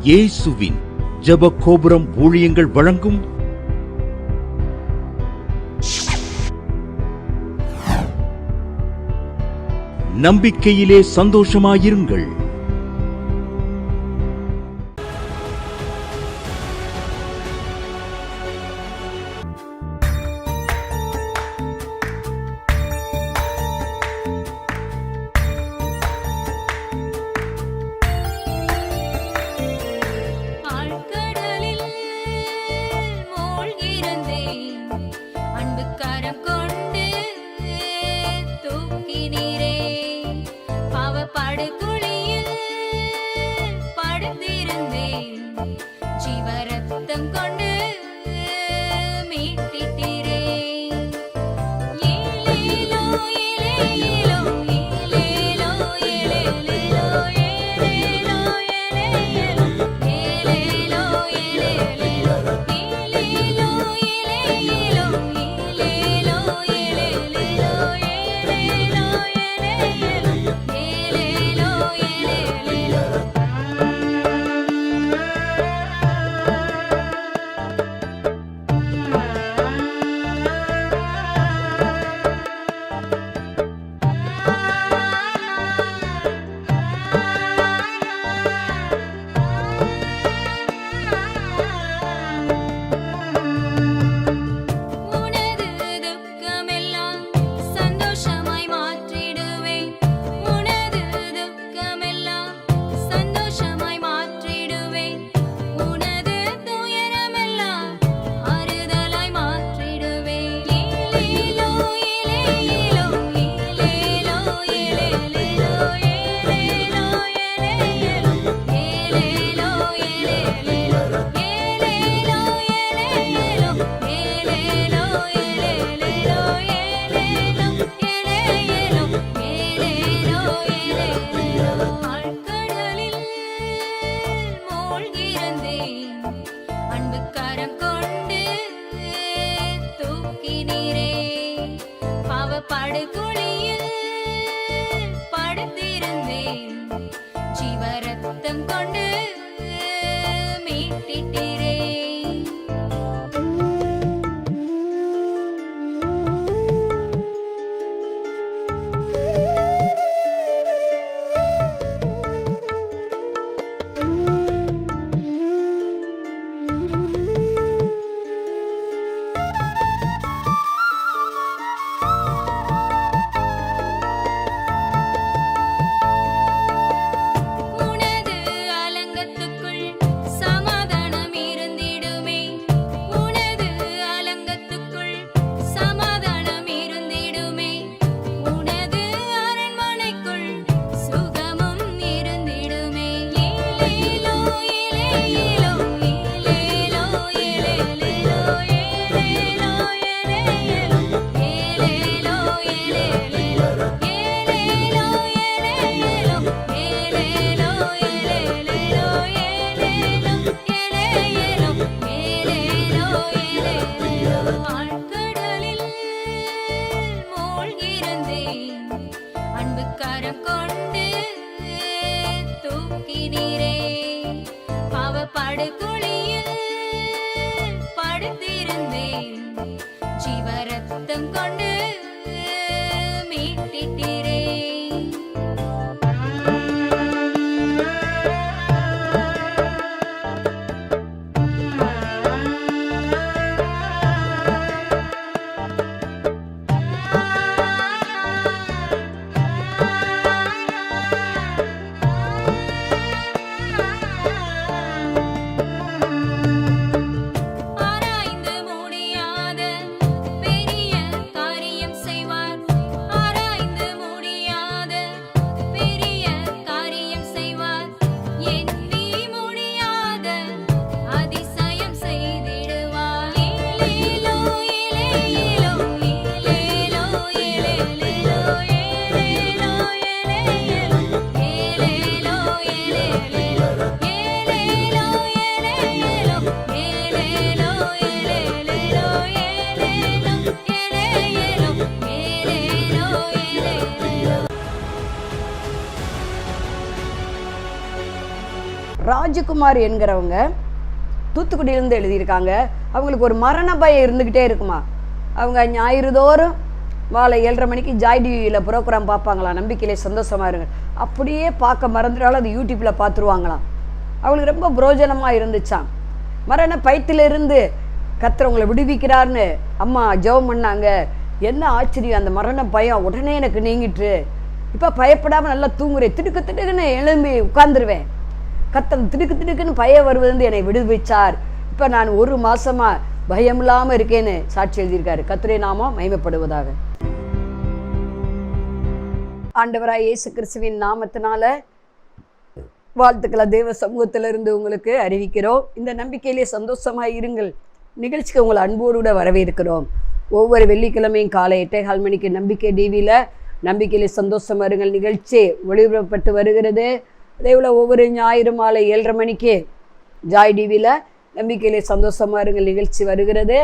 இயேசுவின் ஜெப கோபுரம் ஊழியங்கள் வழங்கும் நம்பிக்கையிலே சந்தோஷமாயிருங்கள். ராஜகுமார் என்கிறவங்க தூத்துக்குடியிலேருந்து எழுதியிருக்காங்க. அவங்களுக்கு ஒரு மரண பயம் இருந்துக்கிட்டே இருக்குமா. அவங்க ஞாயிறு தோறும் மாலை 7:30 மணிக்கு ஜாய் டிவியில் ப்ரோக்ராம் பார்ப்பாங்களாம், நம்பிக்கையிலே சந்தோஷமாக இருங்க. அப்படியே பார்க்க மறந்துட்டாலும் அது யூடியூப்பில் பார்த்துருவாங்களாம். அவங்களுக்கு ரொம்ப புரோஜனமாக இருந்துச்சான். மரண பயத்திலிருந்து கர்த்தர் உங்களை விடுவிக்கிறார்னு அம்மா ஜெபம் பண்ணாங்க. என்ன ஆச்சரியம், அந்த மரண பயம் உடனே எனக்கு நீங்கிட்டு இப்போ பயப்படாமல் நல்லா தூங்குறேன். திடுக்கு திடுக்குன்னு எழும்பி உட்கார்ந்துருவேன். கர்த்தர் திடுக்கு திடுக்குன்னு பயம் வருவதுலேருந்து என்னை விடுவிச்சார். இப்போ நான் 1 மாதமாக பயம் இல்லாமல் இருக்கேன்னு சாட்சி எழுதியிருக்காரு. கர்த்தருடைய நாமம் மகிமைப்படுவதாக. ஆண்டவராய் இயேசு கிறிஸ்துவின் நாமத்தினால வாழ்த்துக்களை தேவ சமூகத்திலிருந்து உங்களுக்கு அறிவிக்கிறோம். இந்த நம்பிக்கையிலே சந்தோஷமாக இருங்கள் நிகழ்ச்சிக்கு உங்களை அன்போடு கூட வரவேற்கிறோம். ஒவ்வொரு வெள்ளிக்கிழமையும் காலை 8:15 மணிக்கு நம்பிக்கை டிவியில் நம்பிக்கையிலே சந்தோஷமாக இருங்கள் நிகழ்ச்சி ஒளிபரப்பப்பட்டு வருகிறது. அதேபோல் ஒவ்வொரு ஞாயிறு மாலை 7:30 மணிக்கு ஜாய் டிவியில் நம்பிக்கையிலே சந்தோஷமாக இருங்கள் நிகழ்ச்சி வருகிறது.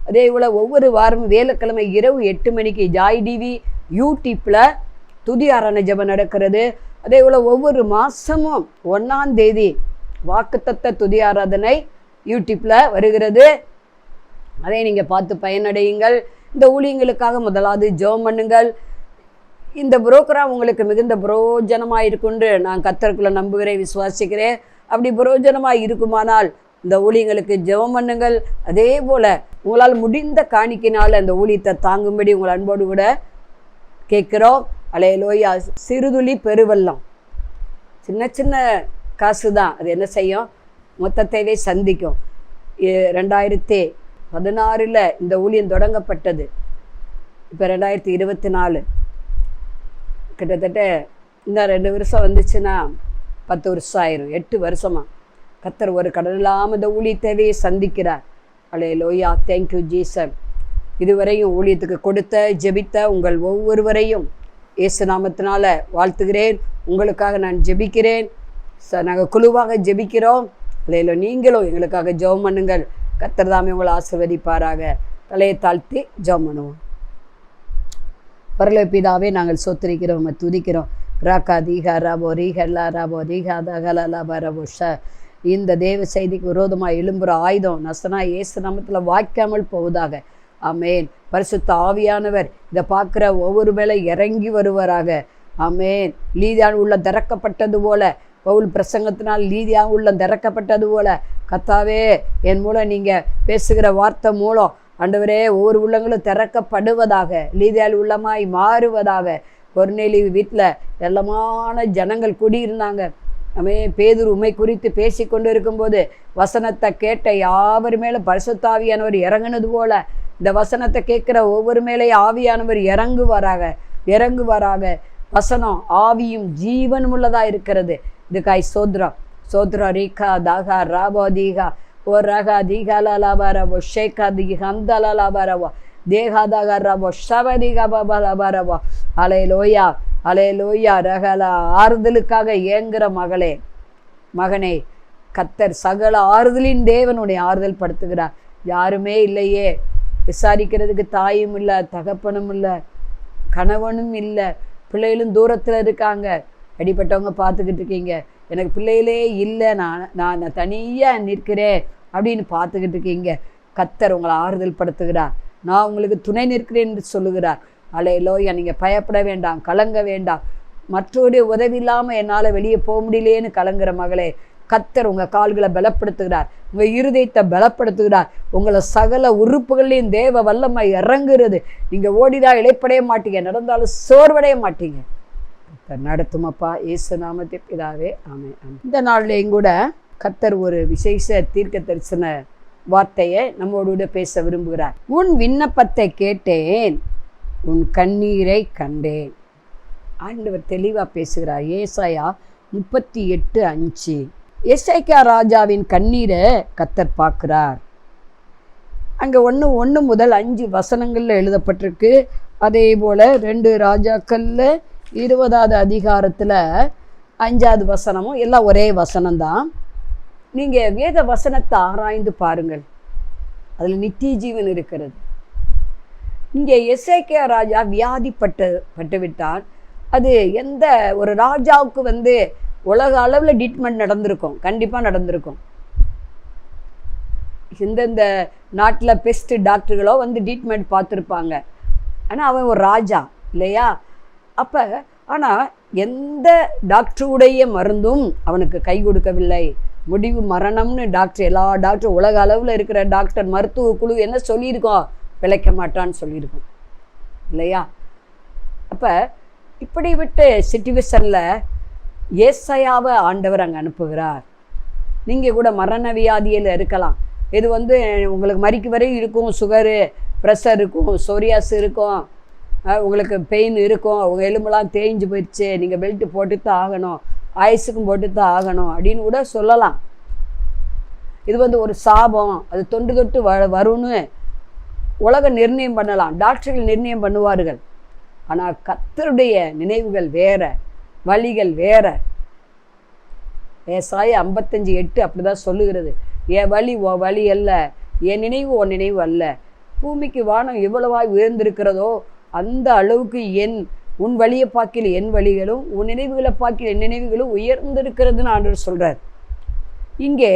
அதேபோல் ஒவ்வொரு வாரமும் வேலைக்கிழமை இரவு 8 மணிக்கு ஜாய் டிவி யூடியூப்பில் துதி ஆராதனை ஜெபம் நடக்கிறது. அதேபோல் ஒவ்வொரு மாதமும் 1ஆம் தேதி வாக்குத்தத்த துதி ஆராதனை யூடியூப்பில் வருகிறது. அதை நீங்கள் பார்த்து பயனடையுங்கள். இந்த ஊழியங்களுக்காக முதலாவது ஜெபம் பண்ணுங்கள். இந்த புரோக்ராம் உங்களுக்கு மிகுந்த புரோஜனமாக இருக்குன்னு நான் கர்த்தருக்குள்ள நம்புகிறேன், விசுவாசிக்கிறேன். அப்படி புரோஜனமாக இருக்குமானால் இந்த ஊழியங்களுக்கு ஜெபம் பண்ணுங்கள். அதே போல் உங்களால் முடிந்த காணிக்கினால் அந்த ஊழியத்தை தாங்கும்படி உங்கள் அன்போடு கூட கேட்குறோம். அல்லேலூயா. சிறுதுளி பெருவெள்ளம். சின்ன சின்ன காசு தான், அது என்ன செய்யும், மொத்தத்தைவே சந்திக்கும். 2016 இந்த ஊழியம் தொடங்கப்பட்டது. இப்போ 2024 கிட்டத்தட்ட இன்னும் 2 வருஷம் வந்துச்சுன்னா 10 வருஷம் ஆயிரும். 8 வருஷமாக கர்த்தர் ஒரு கடன் இல்லாமல் இந்த ஊழியத்தைவே சந்திக்கிறார். அல்லேலூயா. Thank you Jesus. இதுவரையும் ஊழியத்துக்கு கொடுத்த ஜெபித்த உங்கள் ஒவ்வொருவரையும் இயேசு நாமத்தினால வாழ்த்துகிறேன். உங்களுக்காக நான் ஜெபிக்கிறேன். நாங்கள் குழுவாக ஜெபிக்கிறோம். அதில் நீங்களும் எங்களுக்காக ஜெபம் பண்ணுங்கள். கர்த்தர் தாமே உங்களை ஆசீர்வதிப்பாராக. தலையை தாழ்த்தி ஜெபம் பண்ணுவோம். பரலோக பிதாவே, நாங்கள் சோத்திரிக்கிறோம், துதிக்கிறோம். ராக்கா தீகா ராபோ ரீஹல்லா ராபோ ரீஹா தகலா பரபோ ஷ. இந்த தேவ செய்திக்கு விரோதமாக எழும்புற ஆயுதம் நசனா இயேசு நாமத்தில் வாய்க்காமல் போவதாக. ஆமேன். பரிசுத்த ஆவியானவர் இதை பார்க்குற ஒவ்வொரு வேளை இறங்கி வருவாராக. ஆமேன். லீதியான் உள்ள திறக்கப்பட்டது போல, பவுல் பிரசங்கத்தினால் லீதியான் உள்ள திறக்கப்பட்டது போல கர்த்தாவே என் மூலம் நீங்கள் பேசுகிற வார்த்தை மூலம் ஆண்டவரே ஒவ்வொரு உள்ளங்களும் திறக்கப்படுவதாக, லீதியால் உள்ளமாய் மாறுவதாக. கொர்நேலி வீட்டில் எல்லாமான ஜனங்கள் குடியிருந்தாங்க. பேதுரு உம்மை குறித்து பேசி கொண்டு இருக்கும்போது வசனத்தை கேட்ட யாவர் மேலே பரிசுத்த ஆவியானவர் இறங்குனது போல இந்த வசனத்தை கேட்குற ஒவ்வொரு மேலே ஆவியானவர் இறங்குவாராக. வசனம் ஆவியும் ஜீவனும் உள்ளதாக இருக்கிறது. இதுக்காய் சோத்ரா ரீகா தாகா ராபோ தீகா ஓ ரகா தீகாலா லாபாரவோ ஷேகா தீகந்தலா லாபாரவோ தேகா தாகா ராபோ ஷவதிகா பாபா லாபாரவோ. அலையலோயா அலையலோயா. ரகலா. ஆறுதலுக்காக ஏங்குற மகனே, கர்த்தர் சகல ஆறுதலின் தேவனுடைய ஆறுதல் படுத்துகிறார். யாருமே இல்லையே, விசாரிக்கிறதுக்கு தாயும் இல்லை, தகப்பனும் இல்லை, கணவனும் இல்லை, பிள்ளைகளும் தூரத்தில் இருக்காங்க. அடிப்பட்டவங்க பார்த்துக்கிட்டு இருக்கீங்க, எனக்கு பிள்ளைகளே இல்லை, நான் தனியாக நிற்கிறேன் அப்படின்னு பார்த்துக்கிட்டு இருக்கீங்க. கர்த்தர் உங்களை ஆறுதல் படுத்துகிறார். நான் உங்களுக்கு துணை நிற்கிறேன் என்று சொல்லுகிறார். அல்லேலூயா. நீங்கள் பயப்பட வேண்டாம், கலங்க வேண்டாம். மற்றவருடைய உதவி இல்லாமல் என்னால் வெளியே போக முடியலேன்னு கலங்குற மகளே, கர்த்தர் உங்கள் கால்களை பலப்படுத்துகிறார், உங்கள் இருதயத்தை பலப்படுத்துகிறார். உங்களை சகல உறுப்புகள்லையும் தேவ வல்லமை இறங்குறது. நீங்கள் ஓடிதான் இளைப்படைய மாட்டீங்க, நடந்தாலும் சோர்வடைய மாட்டீங்க. நடத்துமப்பா இயேசு நாமத்தில் பிதாவே ஆமென். இந்த நாள்லையும் கூட கர்த்தர் ஒரு விசேஷ தீர்க்க தரிசன வார்த்தையை நம்மோடு பேச விரும்புகிறார். உன் விண்ணப்பத்தை கேட்டேன், உன் கண்ணீரை கண்டேன். ஆண்டவர் தெளிவாக பேசுகிறார். ஏசாயா 38:5. எசேக்கியா ராஜாவின் கண்ணீரை கர்த்தர் பார்க்கிறார். அங்கே 1 முதல் 5 வசனங்களில் எழுதப்பட்டிருக்கு. அதே போல் 2 ராஜாக்களில் 20வது அதிகாரத்தில் 5வது வசனமும் எல்லாம் ஒரே வசனம்தான். நீங்கள் வேத வசனத்தை ஆராய்ந்து பாருங்கள், அதில் நித்திய ஜீவன் இருக்கிறது. இங்கே எசேக்கியா ராஜா வியாதிப்பட்டு விட்டார். அது எந்த ஒரு ராஜாவுக்கு உலக அளவில் ட்ரீட்மெண்ட் நடந்திருக்கும், கண்டிப்பாக நடந்திருக்கும். இந்தந்த நாட்டில் பெஸ்ட் டாக்டர்களோ வந்து ட்ரீட்மெண்ட் பார்த்துருப்பாங்க. ஆனால் அவன் ஒரு ராஜா இல்லையா? அப்போ ஆனால் எந்த டாக்டருடைய மருந்தும் அவனுக்கு கை கொடுக்கவில்லை. முடிவு மரணம்னு எல்லா டாக்டர், உலக அளவில் இருக்கிற டாக்டர் மருத்துவ குழு என்ன சொல்லியிருக்கோம்? பிழைக்க மாட்டான்னு சொல்லியிருக்கோம் இல்லையா? அப்போ இப்படி விட்டு சிச்சுவேஷனில் ஏசாயாவை ஆண்டவர் அங்கே அனுப்புகிறார். நீங்கள் கூட மரண வியாதியில் இருக்கலாம். இது வந்து உங்களுக்கு மறிக்கு வரை இருக்கும், சுகரு, ப்ரெஷர் இருக்கும், சோரியாஸ் இருக்கும், உங்களுக்கு பெயின் இருக்கும், உங்கள் எலும்பெல்லாம் தேய்ஞ்சு போயிடுச்சு, நீங்கள் பெல்ட்டு போட்டு தான் ஆகணும், ஆயுசுக்கும் போட்டு தான் ஆகணும் அப்படின்னு கூட சொல்லலாம். இது வந்து ஒரு சாபம், அது தொன்று தொட்டு வரும்னு உலகம் நிர்ணயம் பண்ணலாம், டாக்டர்கள் நிர்ணயம் பண்ணுவார்கள். ஆனால் கர்த்தருடைய நினைவுகள் வேற, வழிகள் வேற. ஏசாயா 55:8 அப்படி தான் சொல்லுகிறது. என் வழி ஓ வழி அல்ல, என் நினைவு ஓ நினைவு அல்ல. பூமிக்கு வானம் எவ்வளவாய் உயர்ந்திருக்கிறதோ அந்த அளவுக்கு உன் வழியை பார்க்கில் என் வழிகளும், உன் நினைவுகளை பார்க்கில் என் நினைவுகளும் உயர்ந்திருக்கிறதுன்னு ஆண்டவர் சொல்கிறார். இங்கே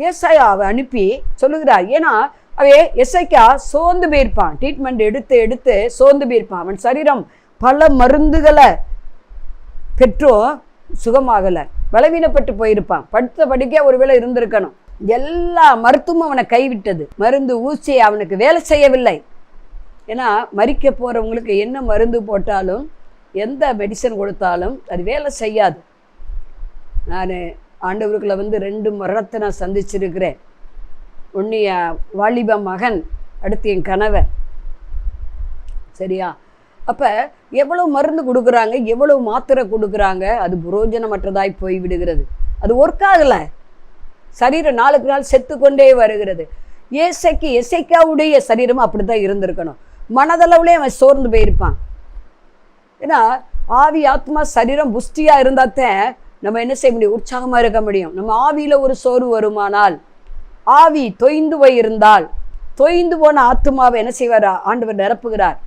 ஏசாயாவை அனுப்பி சொல்லுகிறார். ஏன்னா எசேக்கியா சோர்ந்து போயிருப்பான், ட்ரீட்மெண்ட் எடுத்து எடுத்து சோர்ந்து போயிருப்பான். அவன் சரீரம் பல மருந்துகளை பெற்றும் சுகமாகலை, பலவீனப்பட்டு போயிருப்பான். படுத்த படுக்கையா ஒருவேளை இருந்திருக்கணும். எல்லா மருத்துவமும் அவனை கைவிட்டது, மருந்து ஊசி அவனுக்கு வேலை செய்யவில்லை. ஏன்னா மரிக்க போகிறவங்களுக்கு என்ன மருந்து போட்டாலும் எந்த மெடிசன் கொடுத்தாலும் அது வேலை செய்யாது. நான் ஆண்டவருக்குள்ள வந்து 2 மரணத்தை நான் சந்திச்சிருக்கிறேன். ஒன்று என் வாலிப மகன், அடுத்து என் கணவர். சரியா? அப்போ எவ்வளோ மருந்து கொடுக்குறாங்க, எவ்வளோ மாத்திரை கொடுக்குறாங்க, அது புரோஜனமற்றதாய் போய்விடுகிறது. அது ஒர்க் ஆகலை, சரீரம் நாளுக்கு நாள் செத்து கொண்டே வருகிறது. எசேக்கியாவுடைய சரீரமும் அப்படி தான் இருந்திருக்கணும். மனதளவுலே அவன் சோர்ந்து போயிருப்பான். ஏன்னா ஆவி ஆத்மா சரீரம் புஷ்டியாக இருந்தால்தான் நம்ம என்ன செய்ய முடியும்? உற்சாகமாக இருக்க முடியும். நம்ம ஆவியில் ஒரு சோர்வு வருமானால், ஆவி தொய்ந்து போயிருந்தால், தொய்ந்து போன ஆத்மாவை என்ன செய்வார்? ஆண்டவர் நிரப்புகிறார்.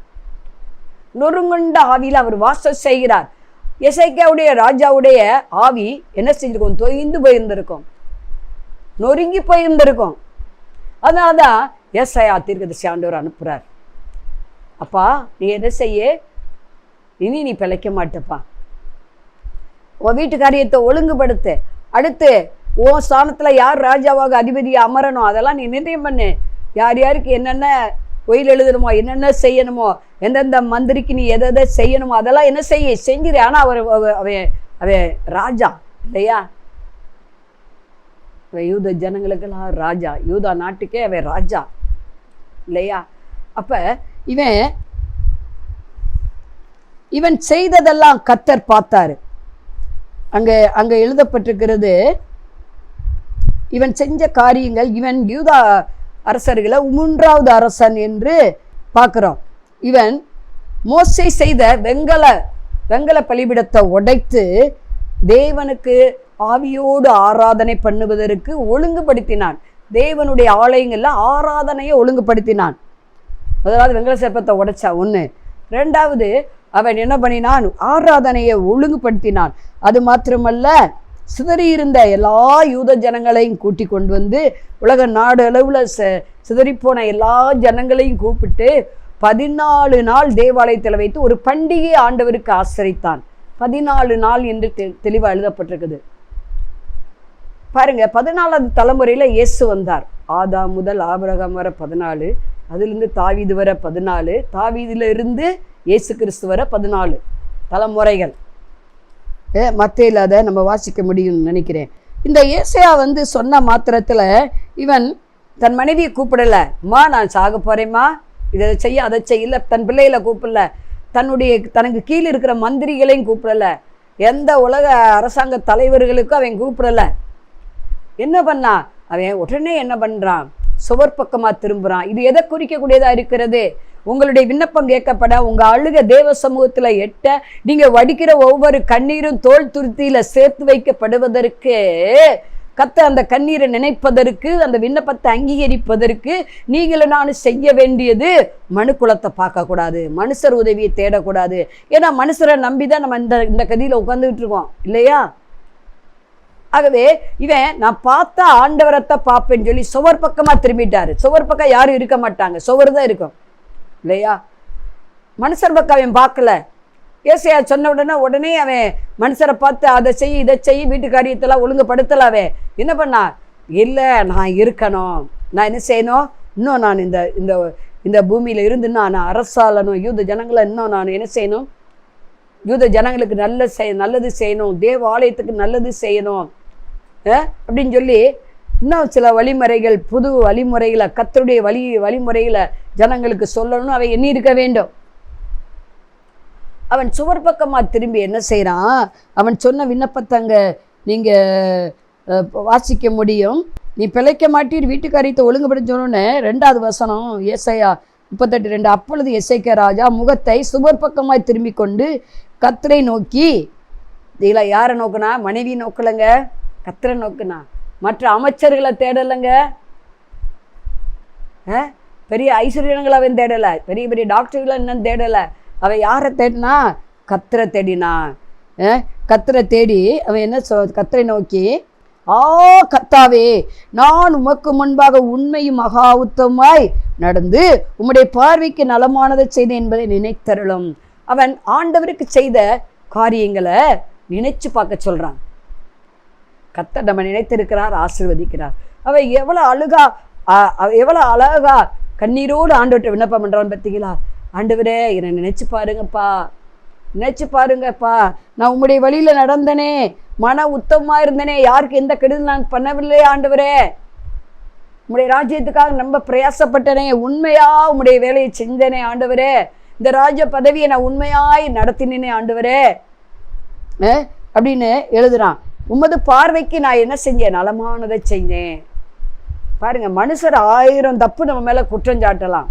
நொறுங்குண்ட ஆவியில் அவர் வாசம் செய்கிறார். எசேக்கியாவுடைய ராஜாவுடைய ஆவி என்ன செஞ்சிருக்கும்? தொய்ந்து போயிருந்திருக்கும், நொறுங்கி போயிருந்திருக்கும். அதனால தான் ஏசாயா தீர்க்கதரிசி ஆண்டவர் அனுப்புகிறார். அப்பா நீ என்ன செய்ய, இனி நீ பிழைக்க மாட்டப்பா, உன் வீட்டு காரியத்தை ஒழுங்குபடுத்து, அடுத்து உன் ஸ்தானத்தில் யார் ராஜாவாக அதிபதியாக அமரணும் அதெல்லாம் நீ நிர்ணயம் பண்ணு. யார் யாருக்கு என்னென்ன ஒயில் எழுதணுமோ, என்னென்ன செய்யணுமோ, எந்தெந்த மந்திரிக்கு நீ எதை செய்யணுமோ அதெல்லாம் என்ன செஞ்சிரு. ஆனால் அவன் ராஜா இல்லையா? அவன் யூத ஜனங்களுக்கெல்லாம் ராஜா, யூதா நாட்டுக்கே அவன் ராஜா இல்லையா? அப்போ இவன் செய்ததெல்லாம் கர்த்தர் பார்த்தாரு. அங்கே எழுதப்பட்டிருக்கிறது, இவன் செஞ்ச காரியங்கள், இவன் யூதா அரசர்களை 3வது அரசன் என்று பார்க்குறோம். இவன் மோசே செய்த வெங்கல பலிபீடத்தை உடைத்து தேவனுக்கு ஆவியோடு ஆராதனை பண்ணுவதற்கு ஒழுங்குபடுத்தினான். தேவனுடைய ஆலயங்களில் ஆராதனையை ஒழுங்குபடுத்தினான். முதலாவது வெங்கல சிற்பத்தை உடைச்சா ஒன்று. 2வது அவன் என்ன பண்ணினான்? ஆராதனையை ஒழுங்குபடுத்தினான். அது மாத்திரமல்ல, சிதறியிருந்த எல்லா யூத ஜனங்களையும் கூட்டி கொண்டு வந்து உலக நாடு அளவில் சிதறிப்போன எல்லா ஜனங்களையும் கூப்பிட்டு 14 நாள் தேவாலயத்தில் வைத்து ஒரு பண்டிகை ஆண்டவருக்கு ஆசரித்தான். 14 நாள் என்று தெளிவாக எழுதப்பட்டிருக்குது. பாருங்க, 14வது தலைமுறையில் இயேசு வந்தார். ஆதாம் முதல் ஆபிரகாம் வர 14, அதிலிருந்து தாவீது வர 14, தாவீதிலிருந்து இயேசு கிறிஸ்து வர 14 தலைமுறைகள். மத்தையில் அதை நம்ம வாசிக்க முடியும்னு நினைக்கிறேன். இந்த ஏசாயா வந்து சொன்ன மாத்திரத்தில் இவன் தன் மனைவியை கூப்பிடலை. அம்மா நான் சாக போகிறேம்மா, இதை செய்ய அதை செய்யல. தன் பிள்ளைகளை கூப்பிடல, தனக்கு கீழே இருக்கிற மந்திரிகளையும் கூப்பிடலை, எந்த உலக அரசாங்க தலைவர்களுக்கும் அவன் கூப்பிடலை. என்ன பண்ணா? அவன் உடனே என்ன பண்ணுறான்? சுவர் பக்கமாக திரும்புகிறான். இது எதை குறிக்கக்கூடியதாக இருக்கிறது? உங்களுடைய விண்ணப்பம் கேட்கப்பட, உங்கள் அழுக தேவ சமூகத்தில் எட்ட, நீங்கள் வடிக்கிற ஒவ்வொரு கண்ணீரும் தோல் துருத்தியில் சேர்த்து வைக்கப்படுவதற்கு, கர்த்தர் அந்த கண்ணீரை நினைப்பதற்கு, அந்த விண்ணப்பத்தை அங்கீகரிப்பதற்கு நீங்களும் நானும் செய்ய வேண்டியது மனுக்குலத்தை பார்க்கக்கூடாது, மனுஷர் உதவியை தேடக்கூடாது. ஏன்னா மனுஷரை நம்பி தான் நம்ம இந்த கதியில் உட்காந்துக்கிட்டு இருக்கோம் இல்லையா? ஆகவே இவன் நான் பார்த்தா ஆண்டவரத்தை பார்ப்பேன்னு சொல்லி சுவர் பக்கமாக திரும்பிட்டாரு. சுவர் பக்கம் யாரும் இருக்க மாட்டாங்க, சுவர் தான் இருக்கும் இல்லையா? மனுஷர் பக்கம் அவன் பார்க்கல. ஏசையா சொன்ன உடனே அவன் மனுஷரை பார்த்து அதை செய் இதை செய் வீட்டு காரியத்தெல்லாம் ஒழுங்குபடுத்தல. அவன் என்ன பண்ணா, இல்லை நான் இருக்கணும், நான் என்ன செய்யணும், இன்னும் நான் இந்த இந்த இந்த பூமியில் இருந்து நான் அரசாளணும், யூத ஜனங்களை இன்னும் நான் என்ன செய்யணும், யூத ஜனங்களுக்கு நல்லது செய்யணும், தேவ ஆலயத்துக்கு நல்லது செய்யணும் அப்படின்னு சொல்லி இன்னும் சில வழிமுறைகள், புது வழிமுறைகளை, கர்த்தருடைய வழிமுறைகளை ஜனங்களுக்கு சொல்லணும்னு அவன் எண்ணி இருக்க வேண்டும். அவன் சுவர் பக்கமாக திரும்பி என்ன செய்கிறான், அவன் சொன்ன விண்ணப்பத்தங்க நீங்கள் வாசிக்க முடியும். நீ பிழைக்க மாட்டீர், வீட்டுக்காரியத்தை ஒழுங்குபடுத்தி சொன்னோன்னு 2வது வசனம் ஏசாயா 38:2. அப்பொழுது எசேக்கியா ராஜா முகத்தை சுவர் பக்கமாய் திரும்பி கொண்டு கர்த்தரை நோக்கி, இதில் யாரை நோக்குனா, மனைவி நோக்கலைங்க, கர்த்தரை நோக்குனா. மற்ற அமைச்சர்களை தேடலைங்க, பெரிய ஐஸ்வர்யங்களை அவன் தேடலை, பெரிய பெரிய டாக்டர்களை இன்னும் தேடலை. அவன் யாரை தேடினா, கர்த்தரை தேடினா. கர்த்தரை தேடி அவன் என்ன கர்த்தரை நோக்கி, கர்த்தாவே, நான் உமக்கு முன்பாக உண்மையும் மகா உத்தமாய் நடந்து உம்முடைய பார்வைக்கு நலமானதை செய்தேன் என்பதை நினைத்தருளும். அவன் ஆண்டவருக்கு செய்த காரியங்களை நினைச்சு பார்க்க சொல்றான். கர்த்தர் நம்ம நினைத்திருக்கிறார், ஆசீர்வதிக்கிறார். அவன் எவ்வளோ அழகா கண்ணீரோடு ஆண்டவர்கிட்ட விண்ணப்பம் பண்றான்னு பார்த்தீங்களா? ஆண்டவரே, என்னை நினைச்சு பாருங்கப்பா, நான் உம்முடைய வழியில நடந்தனே, மன உத்தமா இருந்தனே, யாருக்கு எந்த கெடுதல் நான் பண்ணவில்லையே ஆண்டவரே, உம்முடைய ராஜ்யத்துக்காக ரொம்ப பிரயாசப்பட்டனே, உண்மையா உம்முடைய வேலையை செஞ்சனே ஆண்டவரே, இந்த ராஜ பதவியை நான் உண்மையாய் நடத்தினேனே ஆண்டவரே அப்படின்னு எழுதுறான். உமது பார்வைக்கு நான் என்ன செஞ்சேன், நலமானதை செஞ்சேன். பாருங்க, மனுஷர் 1000 தப்பு நம்ம மேல குற்றம் சாட்டலாம்.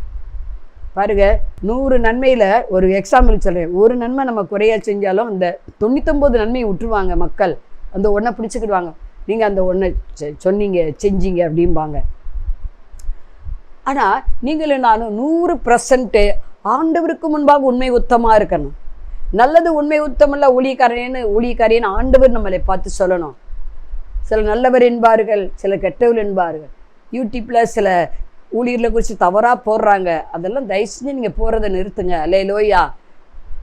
பாருங்க, 100 நன்மையில் ஒரு எக்ஸாம்பிள் சொல்கிறேன். ஒரு நன்மை நம்ம குறையா செஞ்சாலும் அந்த 99 நன்மையை விட்டுருவாங்க மக்கள். அந்த ஒன்றை பிடிச்சிக்கிடுவாங்க, நீங்கள் அந்த ஒன்றை சொன்னீங்க செஞ்சீங்க அப்படிம்பாங்க. ஆனால் நீங்களும் நானும் 100% ஆண்டவருக்கு முன்பாக உண்மை உத்தமாக இருக்கணும். நல்லது உண்மை உத்தமில்ல ஊழியக்காரன்னு ஆண்டவர் நம்மளை பார்த்து சொல்லணும். சில நல்லவர் என்பார்கள், சில கெட்டவர் என்பார்கள். யூடியூப்பில் சில ஊழியர்களை குறித்து தவறாக போடுறாங்க. அதெல்லாம் தயவு செஞ்சு நீங்கள் போகிறத நிறுத்துங்க. அல்லேலூயா.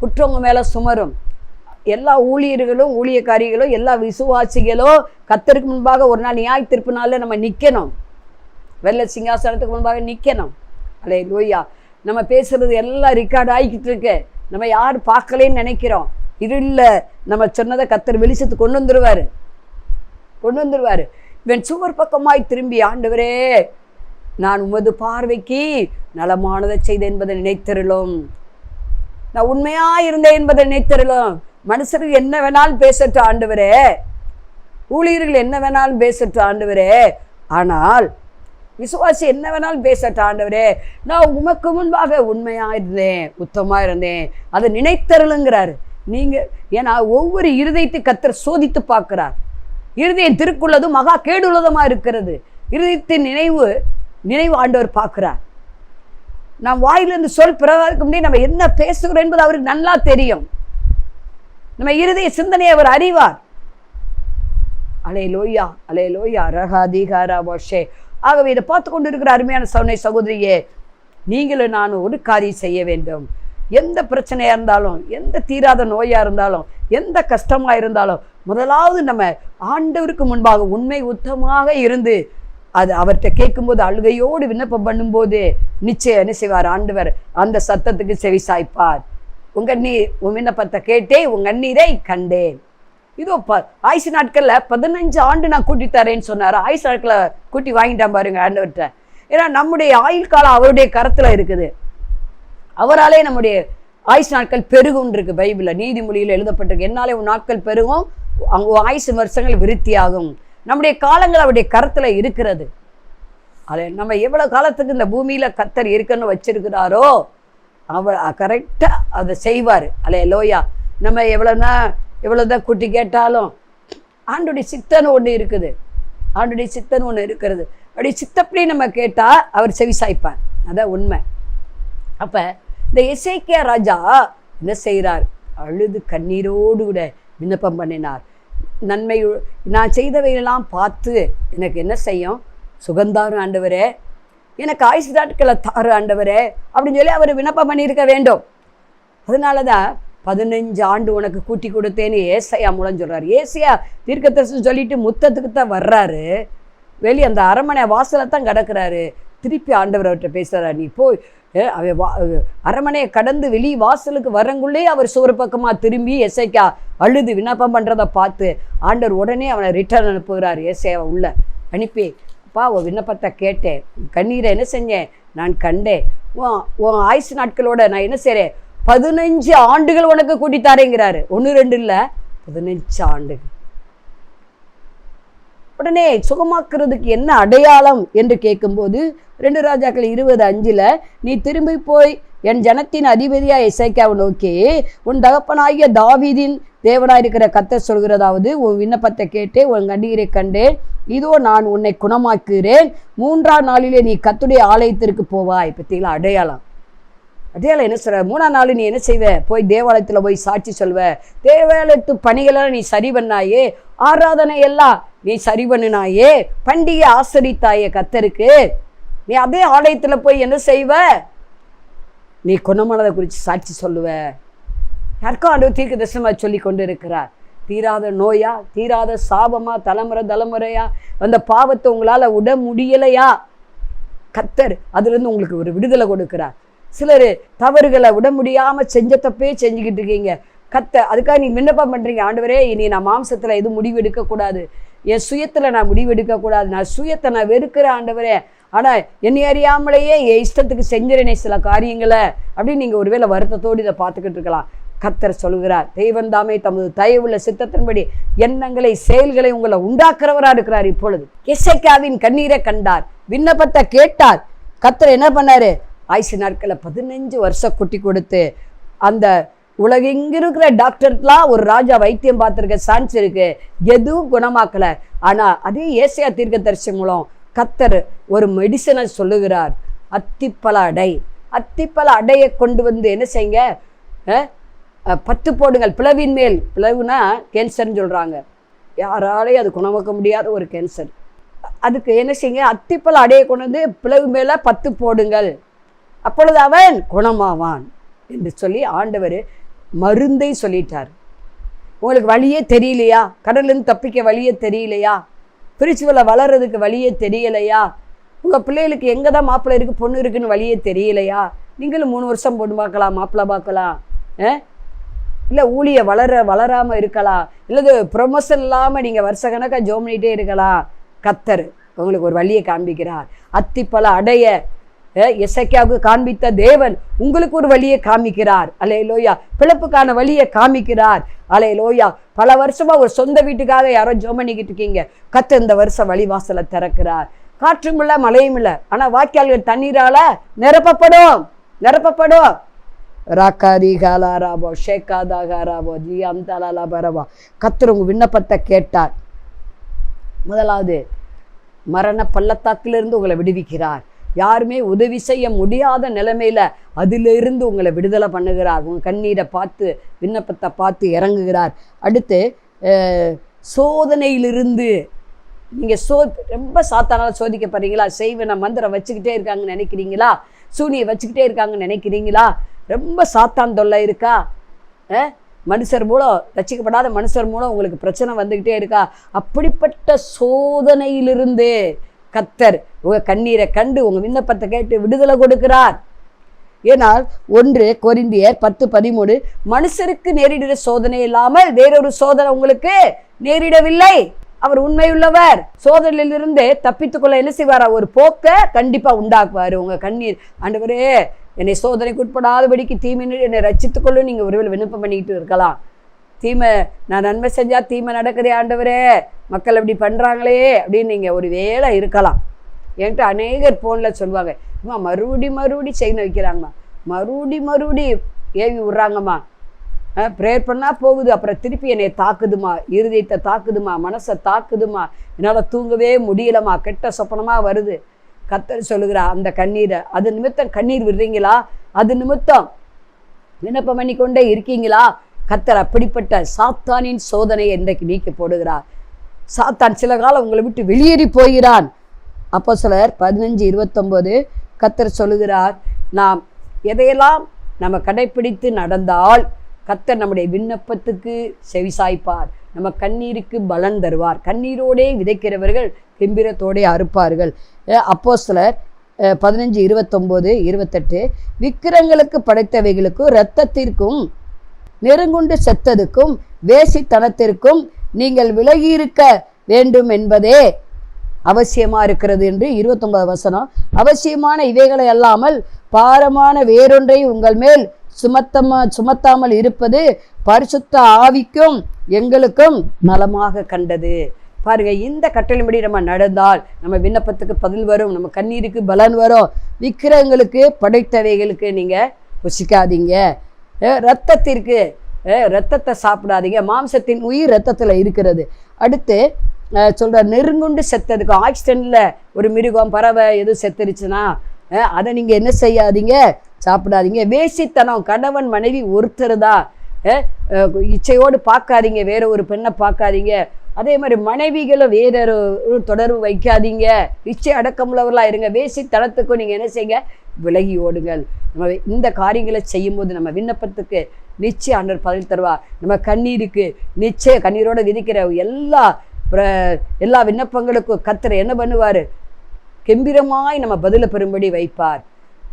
குற்றவங்க மேலே சுமரும். எல்லா ஊழியர்களும் ஊழியக்காரிகளும் எல்லா விசுவாசிகளும் கர்த்தருக்கு முன்பாக ஒரு நாள் நியாய தீர்ப்பு நாளில் நம்ம நிற்கணும். வெள்ளை சிங்காசனத்துக்கு முன்பாக நிற்கணும். அல்லேலூயா. நம்ம பேசுறது எல்லாம் ரெக்கார்ட் ஆகிக்கிட்டு இருக்கு. நம்ம யார் பார்க்கலேன்னு நினைக்கிறோம். இருளில் நம்ம சொன்னதை கர்த்தர் வெளிச்சத்து கொண்டு வந்துடுவார். இவன் சுவர் பக்கமாய் திரும்பி, ஆண்டவரே, நான் உமது பார்வைக்கு நலமானதை செய்தேன் என்பதை நினைத்தருளும், நான் உண்மையா இருந்தேன் என்பதை நினைத்தருளும். மனுஷருக்கு என்ன வேணாலும் பேசட்டும் ஆண்டவரே, ஊழியர்கள் என்ன வேணாலும் பேசட்டும் ஆண்டவரே, ஆனால் விசுவாசி என்ன வேணாலும் பேசட்டும் ஆண்டவரே, நான் உமக்கு முன்பாக உண்மையா இருந்தேன், உத்தமா இருந்தேன், அதை நினைத்தருளுங்கிறாரு. ஏன்னா ஒவ்வொரு இருதயத்தை கர்த்தர் சோதித்து பார்க்கிறார். இருதயம் திருக்குள்ளதும் மகா கேடுள்ளதுமா இருக்கிறது. இருதயத்தின் நினைவு ஆண்டவர் பார்க்கிறார். நாம் வாயிலிருந்து சொல் பிறகு முடியும் நம்ம என்ன பேசுகிறோம் என்பது அவருக்கு நல்லா தெரியும். நம்ம இருதய சிந்தனையை அவர் அறிவார். அலேலோயா ரகாதிகாரா வஷே. ஆகவே இதை பார்த்து கொண்டு இருக்கிற அருமையான சகோதரியே, நீங்களும் நானும் ஒரு காரியம் செய்ய வேண்டும். எந்த பிரச்சனையா இருந்தாலும், எந்த தீராத நோயா இருந்தாலும், எந்த கஷ்டமா இருந்தாலும், முதலாவது நம்ம ஆண்டவருக்கு முன்பாக உண்மை உத்தமாக இருந்து அது அவர்கிட்ட கேட்கும்போது அழுகையோடு விண்ணப்பம் பண்ணும்போது நிச்சயம் என்ன செய்வார் ஆண்டவர், அந்த சத்தத்துக்கு செவி சாய்ப்பார். உன் விண்ணப்பத்தை கேட்டே உங்க நீரை கண்டேன். இதோ ஆயுசு நாட்கள்ல 15 ஆண்டு நான் கூட்டி தரேன்னு சொன்னார். ஆயுசு நாட்களை கூட்டி வாங்கிட்டான் பாருங்க ஆண்டவர்கிட்ட. ஏன்னா நம்முடைய ஆயுள் காலம் அவருடைய கரத்துல இருக்குது. அவராலே நம்முடைய ஆயுசு நாட்கள் பெருகும் இருக்கு பைபிள்ல, நீதிமொழியில் எழுதப்பட்டிருக்கு. என்னாலே உன் நாட்கள் பெருகும், ஆயுசு வருஷங்கள் விருத்தியாகும். நம்முடைய காலங்கள் அவருடைய கரத்துல இருக்கிறது. அதை நம்ம எவ்வளவு காலத்துக்கு இந்த பூமியில கர்த்தர் இருக்குன்னு வச்சிருக்கிறாரோ அவர் கரெக்டா அதை செய்வார். அல்லேலூயா. நம்ம எவ்வளவுதான் கூட்டி கேட்டாலும் ஆண்டுடைய சித்தன்னு ஒன்று இருக்குது. அப்படி சித்தப்படி நம்ம கேட்டா அவர் செவி சாய்ப்பார். அதான் உண்மை. அப்ப இந்த எசேக்கியா ராஜா என்ன செய்கிறார், அழுது கண்ணீரோடு கூட விண்ணப்பம் பண்ணினார். நன்மை நான் செய்தவையெல்லாம் பார்த்து எனக்கு என்ன செய்யும்? சுகந்தாரும் ஆண்டவரே, எனக்கு ஆயுசு நாட்களை தாரு ஆண்டவரே அப்படின்னு சொல்லி அவர் விண்ணப்பம் பண்ணியிருக்க வேண்டும். அதனால தான் 15 ஆண்டு உனக்கு கூட்டி கொடுத்தேன்னு ஏசையா மூலம் சொல்கிறார். ஏசையா தீர்க்கதரிசனம் சொல்லிட்டு முத்தத்துக்கு தான் வர்றாரு. வெளியே அந்த அரண்மனை வாசலை தான் கிடக்கிறாரு. திருப்பி ஆண்டவர் அவர்கிட்ட பேசுகிறார், நீ போய் அரண்மனையை கடந்து வெளி வாசலுக்கு வரங்குள்ளே அவர் சுவர் பக்கமாக திரும்பி எசைக்கா அழுது விண்ணப்பம் பண்ணுறதை பார்த்து ஆண்டவர் உடனே அவனை ரிட்டர்ன் அனுப்புகிறார். ஏசையாவை உள்ள அனுப்பி, அப்பா உன் விண்ணப்பத்தை கேட்டேன், கண்ணீரை என்ன செஞ்சேன் நான் கண்டேன், உன் ஆயுசு நாட்களோட நான் என்ன செய்கிறேன் 15 ஆண்டுகள் உனக்கு கூட்டித்தாரேங்கிறாரு. 1 2 இல்லை, 15 ஆண்டுகள். உடனே சுகமாக்குறதுக்கு என்ன அடையாளம் என்று கேட்கும்போது 2 ராஜாக்கள் 20:5 நீ திரும்பி போய் என் ஜனத்தின் அதிபதியா எசேக்கியாவை நோக்கி, உன் தகப்பனாகிய தாவீதின் தேவனாயிருக்கிற கர்த்தர் சொல்கிறதாவது, உன் விண்ணப்பத்தை கேட்டேன், உன் கண்ணீரை கண்டேன், இதோ நான் உன்னை குணமாக்குகிறேன், 3ஆம் நாளிலே நீ கர்த்தருடைய ஆலயத்திற்கு போவாய். பத்திங்களா அடையாளம்? அடையாளம் என்ன சொல்ற? 3ஆம் நாள் நீ என்ன செய்வ? போய் தேவாலயத்தில் போய் சாட்சி சொல்வ, தேவாலயத்து பணிகளெல்லாம் நீ சரி பண்ணாயே, ஆராதனை எல்லாம் நீ சரி பண்ணினாயே, பண்டிகை ஆசரித்தாயே கர்த்தருக்கு, நீ அதே ஆலயத்தில் போய் என்ன செய்வ? நீ குணமானதை குறித்து சாட்சி சொல்லுவ. யாருக்கும் ஆண்டவர் தீர்க்க தரிசனமாக சொல்லி கொண்டு இருக்கிறார். தீராத நோயா, தீராத சாபமா, தலைமுறையா அந்த பாவத்தை உங்களால் விட முடியலையா? கர்த்தர் அதுலேருந்து உங்களுக்கு ஒரு விடுதலை கொடுக்கிறார். சிலர் தவறுகளை விட முடியாமல் செஞ்ச தப்பே செஞ்சுக்கிட்டு இருக்கீங்க. அதுக்காக நீ விண்ணப்பம் பண்ணுறீங்க, ஆண்டவரே இனி நான் மாம்சத்தில் எதுவும் முடிவு எடுக்கக்கூடாது, என் சுயத்தில் நான் முடிவு எடுக்கக்கூடாது, நான் சுயத்தை நான் வெறுக்கிறேன் ஆண்டவரே, ஆனால் என்னை அறியாமலேயே என் இஷ்டத்துக்கு செஞ்சிறனே சில காரியங்களை அப்படின்னு நீங்கள் ஒருவேளை வருத்தத்தோடு இதை பார்த்துக்கிட்டு இருக்கலாம். கர்த்தர் சொல்கிறார், தெய்வம் தாமே தமது தயவுள்ள சித்தத்தின்படி எண்ணங்களை செயல்களை உங்களை உண்டாக்குறவராக இருக்கிறார். இப்பொழுது எசேக்கியாவின் கண்ணீரை கண்டார், விண்ணப்பத்தை கேட்டார். கர்த்தர் என்ன பண்ணாரு? ஆயுசு நாட்களை 15 வருஷம் குட்டி கொடுத்து அந்த உலகெங்கு இருக்கிற டாக்டர்லாம் ஒரு ராஜா வைத்தியம் பார்த்துருக்க சான்ஸ் இருக்கு, எதுவும் குணமாக்கலை. ஆனால் அதே ஏசையா தீர்க்கதரிசி மூலம் கர்த்தர் ஒரு மெடிசனை சொல்லுகிறார், அத்திப்பழ அடை. அத்திப்பழ அடையை கொண்டு வந்து என்ன செய்யுங்க? 10 போடுங்கள் பிளவின் மேல். பிளவுனா கேன்சர்னு சொல்கிறாங்க, யாராலையும் அது குணமாக்க முடியாத ஒரு கேன்சர். அதுக்கு என்ன செய்யுங்க? அத்திப்பழ அடையை கொண்டு வந்து பிளவு மேலே 10 போடுங்கள், அப்பொழுது அவன் குணமாவான் என்று சொல்லி ஆண்டவர் மருந்தை சொல்லிட்டார். உங்களுக்கு வழியே தெரியலையா? கடல்லேருந்து தப்பிக்க வழியே தெரியலையா? பிரிச்சுவலை வளர்றதுக்கு வழியே தெரியலையா? உங்கள் பிள்ளைகளுக்கு எங்கே தான் மாப்பிள்ளை இருக்குது பொண்ணு இருக்குன்னு வழியே தெரியலையா? நீங்களும் 3 வருஷம் பொண்ணு பார்க்கலாம், மாப்பிள்ளை பார்க்கலாம், இல்லை ஊழிய வளராமல் இருக்கலாம், இல்லை ப்ரொமோஷன் இல்லாமல் நீங்கள் வருஷ கணக்காக ஜோம் பண்ணிகிட்டே இருக்கலாம். கர்த்தர் உங்களுக்கு ஒரு வழியை காண்பிக்கிறார். அத்திப்பழ அடைய எசேக்கியாவுக்கு காண்பித்த தேவன் உங்களுக்கு ஒரு வழியை காமிக்கிறார். அல்லேலூயா. பிழைப்புக்கான வழியை காமிக்கிறார். அல்லேலூயா. பல வருஷமா ஒரு சொந்த வீட்டுக்காக யாரோ ஜெபம் பண்ணிக்கிட்டு இருக்கீங்க, கர்த்தர் இந்த வருஷம் வழிவாசலை திறக்கிறார். காற்றும் இல்லை மழையும் இல்லை, ஆனால் வாய்க்கால்கள் தண்ணீரால நிரப்பப்படும். ராக்காரி காலாராபோ ஷேக்காதாகாராபோ ஜி அந்தாலா பரவா. கர்த்தர் உங்க விண்ணப்பத்தை கேட்டார். முதலாவது மரண பள்ளத்தாக்கிலிருந்து உங்களை விடுவிக்கிறார். யாருமே உதவி செய்ய முடியாத நிலைமையில அதிலிருந்து உங்களை விடுதலை பண்ணுகிறார். உங்கள் கண்ணீரை பார்த்து விண்ணப்பத்தை பார்த்து இறங்குகிறார். அடுத்து சோதனையிலிருந்து நீங்கள் ரொம்ப சாத்தானால் சோதிக்கப்படுறீங்களா? செய்வன மந்திரம் வச்சுக்கிட்டே இருக்காங்கன்னு நினைக்கிறீங்களா? சூனியை வச்சுக்கிட்டே இருக்காங்கன்னு நினைக்கிறீங்களா? ரொம்ப சாத்தான் தொல்லை இருக்கா? மனுஷர் மூலம் ரசிக்கப்படாத மனுஷர் மூலம் உங்களுக்கு பிரச்சனை வந்துக்கிட்டே இருக்கா? அப்படிப்பட்ட சோதனையிலிருந்து கர்த்தர் உங்கள் கண்ணீரை கண்டு உங்கள் விண்ணப்பத்தை கேட்டு விடுதலை கொடுக்கிறார். ஏனால் 1 கொரிந்தியர் 10:13 மனுஷருக்கு நேரிடுற சோதனை இல்லாமல் வேறொரு சோதனை உங்களுக்கு நேரிடவில்லை. அவர் உண்மையுள்ளவர். சோதனையிலிருந்து தப்பித்துக்கொள்ள என்ன செய்வாரா? ஒரு போக்க கண்டிப்பா உண்டாக்குவார். உங்க கண்ணீர், ஆண்டவரே என்னை சோதனைக்கு உட்படாதபடிக்கு தீமை என்னை ரட்சித்துக்கொள்ளும் நீங்கள் ஒருவேளை விண்ணப்பம் பண்ணிக்கிட்டு இருக்கலாம். தீமை நான் நன்மை செஞ்சா தீமை நடக்குதே ஆண்டவரே, மக்கள் அப்படி பண்ணுறாங்களே அப்படின்னு நீங்கள் ஒரு வேளை இருக்கலாம். என்கிட்ட அநேகர் ஃபோனில் சொல்லுவாங்க, அம்மா மறுபடி செய்ய வைக்கிறாங்கம்மா, மறுபடி ஏவி விட்றாங்கம்மா, ப்ரேயர் பண்ணால் போகுது, அப்புறம் திருப்பி என்னை தாக்குதுமா, இருதயத்தை தாக்குதுமா, மனசை தாக்குதுமா, என்னால் தூங்கவே முடியலம்மா, கெட்ட சொப்பனமாக வருது. கர்த்தர் சொல்லுகிறா அந்த கண்ணீரை, அது நிமித்தம் கண்ணீர் விடுறீங்களா? அது நிமித்தம் விண்ணப்பம் பண்ணிக்கொண்டே இருக்கீங்களா? கர்த்தர் அப்படிப்பட்ட சாத்தானின் சோதனையை இன்றைக்கு நீக்கி போடுகிறார். சாத்தான் சில காலம் உங்களை விட்டு வெளியேறி போகிறான். அப்போஸ்தலர் 15:29 கர்த்தர் சொல்லுகிறார், நாம் எதையெல்லாம் நம்ம கடைப்பிடித்து நடந்தால் கர்த்தர் நம்முடைய விண்ணப்பத்துக்கு செவிசாய்ப்பார், நம்ம கண்ணீருக்கு பலன் தருவார். கண்ணீரோடே விதைக்கிறவர்கள் கெம்பீரத்தோடே அறுப்பார்கள். அப்போஸ்தலர் 15:29-28 விக்கிரங்களுக்கு படைத்தவைகளுக்கும் இரத்தத்திற்கும் நெருங்குண்டு செத்ததுக்கும் வேசித்தனத்திற்கும் நீங்கள் விலகியிருக்க வேண்டும் என்பதே அவசியமா இருக்கிறது என்று 29 வசனம். அவசியமான இவைகளை அல்லாமல் பாரமான வேறொன்றை உங்கள் மேல் சுமத்தாமல் இருப்பது பரிசுத்த ஆவிக்கும் எங்களுக்கும் நலமாக கண்டது. பாருங்க, இந்த கட்டளைப்படி நம்ம நடந்தால் நம்ம விண்ணப்பத்துக்கு பதில் வரும், நம்ம கண்ணீருக்கு பலன் வரும். விக்கிரகங்களுக்கு படைத்தவைகளுக்கு நீங்க புசிக்காதீங்க, இரத்தத்திற்கு இரத்தத்தை சாப்பிடாதீங்க, மாம்சத்தின் உயிர் இரத்தத்துல இருக்கிறது. அடுத்து சொல்ற நெருங்குண்டு செத்ததுக்கு, ஆக்சிடென்ட்ல ஒரு மிருகம் பறவை எதுவும் செத்துருச்சுன்னா அதை நீங்க என்ன செய்யாதீங்க, சாப்பிடாதீங்க. வேசித்தனம், கணவன் மனைவி ஒருத்தர் தான், இச்சையோடு பார்க்காதீங்க, வேற ஒரு பெண்ணை பார்க்காதீங்க. அதே மாதிரி மனைவிகளும் வேறொரு தொடர்பு வைக்காதீங்க, இச்சை அடக்கமுள்ளவர்களா இருங்க. வேசித்தனத்துக்கும் நீங்க என்ன செய்யுங்க, விலகி ஓடுங்கள். நம்ம இந்த காரியங்களை செய்யும்போது நம்ம விண்ணப்பத்துக்கு நிச்சயம் ஆண்டவர் பதில் தருவார். நம்ம கண்ணீருக்கு நிச்சயம் கண்ணீரோட விதிக்கிற எல்லா விண்ணப்பங்களுக்கும் கர்த்தர் என்ன பண்ணுவார், கெம்பீரமாய் நம்ம பதிலை பெறும்படி வைப்பார்.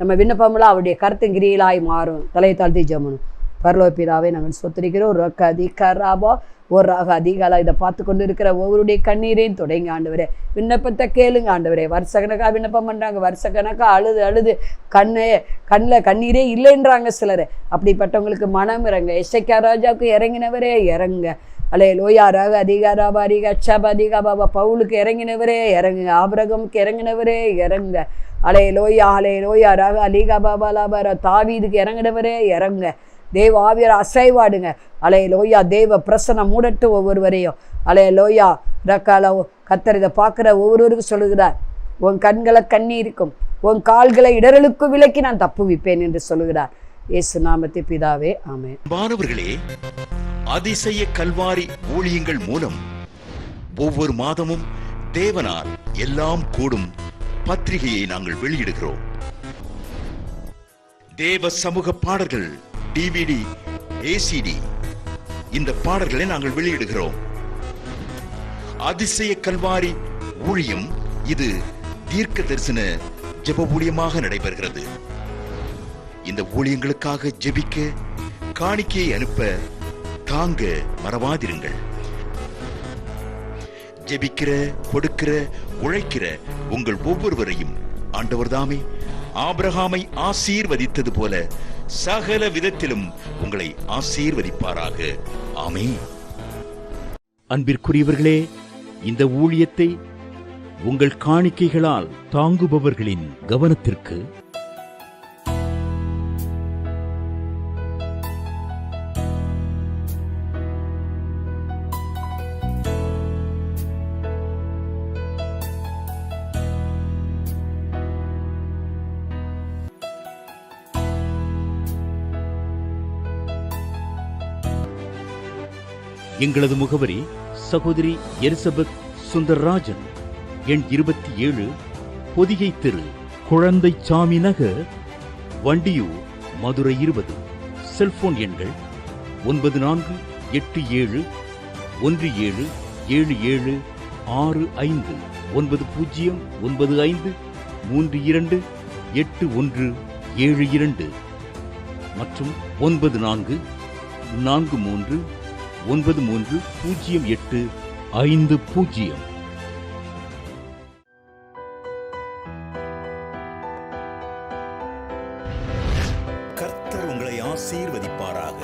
நம்ம விண்ணப்பமெல்லாம் அவருடைய கருத்தின் கிரியலாய் மாறும். தலையை தாழ்த்தி ஜெபம். பரலோக பிதாவே, நாங்கள் சொத்திருக்கிறோம். ரொக்க அதிகாராபா ஒரு ராக அதிகாலா இதை பார்த்து கொண்டு இருக்கிற ஒவ்வொருடைய கண்ணீரையும் தொடங்க ஆண்டவரே. விண்ணப்பத்தை கேளுங்க ஆண்டவரே. வருஷக்கணக்காக விண்ணப்பம் பண்ணுறாங்க, வருஷக்கணக்காக அழுது கண்ணில் கண்ணீரே இல்லைன்றாங்க சிலர். அப்படிப்பட்டவங்களுக்கு மனம் இறங்க. எசேக்கியா ராஜாவுக்கு இறங்கினவரே இறங்குங்க. அலே லோயா ராக அதிகாராபா அதிகா அச்சாபா அதிகா பாபா பவுலுக்கு இறங்கினவரே இறங்குங்க. ஆபிரகாமுக்கு இறங்கினவரே இறங்குங்க. அலே லோயா ராக அலிகா பாபா லாபாரா தாவீதுக்கு இறங்கினவரே இறங்குங்க. தேவ ஆவியர் அசைவாடுங்க. அலே லோயா, தேவ பிரசனம் மூடட்டும் ஒவ்வொருவரையும். அலே லோயா ரக்கால கர்த்தர் இதை பார்க்குற ஒவ்வொருவருக்கும் சொல்லுகிறார், உன் கண்களை கண்ணீருக்கும் உன் கால்களை இடரலுக்கும் விலக்கி நான் தப்புவிப்பேன் என்று சொல்லுகிறார். இயேசு நாமத்தை பிதாவே, ஆமென். மாணவர்களே, அதிசய கல்வாரி ஊழியங்கள் மூலம் ஒவ்வொரு மாதமும் தேவனால் எல்லாம் கூடும் பத்திரிகையை நாங்கள் வெளியிடுகிறோம். தேவ சமூக பாடல்கள் DVD, ACD இந்த பாடல்களை நாங்கள் வெளியிடுகிறோம். அதிசய கல்வாரி ஊழியம் இது தீர்க்க தரிசன ஜெப ஊழியமாக நடைபெறுகிறது. இந்த ஊழியங்களுக்காக ஜெபிக்க, காணிக்கையை அனுப்ப தாங்க மறவாதிருங்கள். ஜெபிக்கிற, கொடுக்கிற, உழைக்கிற உங்கள் ஒவ்வொருவரையும் ஆண்டவர் தாமே ஆபிரகாமை ஆசீர்வதித்தது போல சகல விதத்திலும் உங்களை ஆசீர்வதிப்பாராக. ஆமென். அன்பிற்குரியவர்களே, இந்த ஊழியத்தை உங்கள் காணிக்கைகளால் தாங்குபவர்களின் கவனத்திற்கு எங்களது முகவரி சகோதரி எலிசபெத் சுந்தர்ராஜன், எண் 27, பொதிகை தெரு, குழந்தைச்சாமி நகர், வண்டியூர், மதுரை 20. செல்போன் எண்கள் 9484177765 9095328172 மற்றும் 9434308550. கர்த்தர் உங்களை ஆசீர்வதிப்பாராக.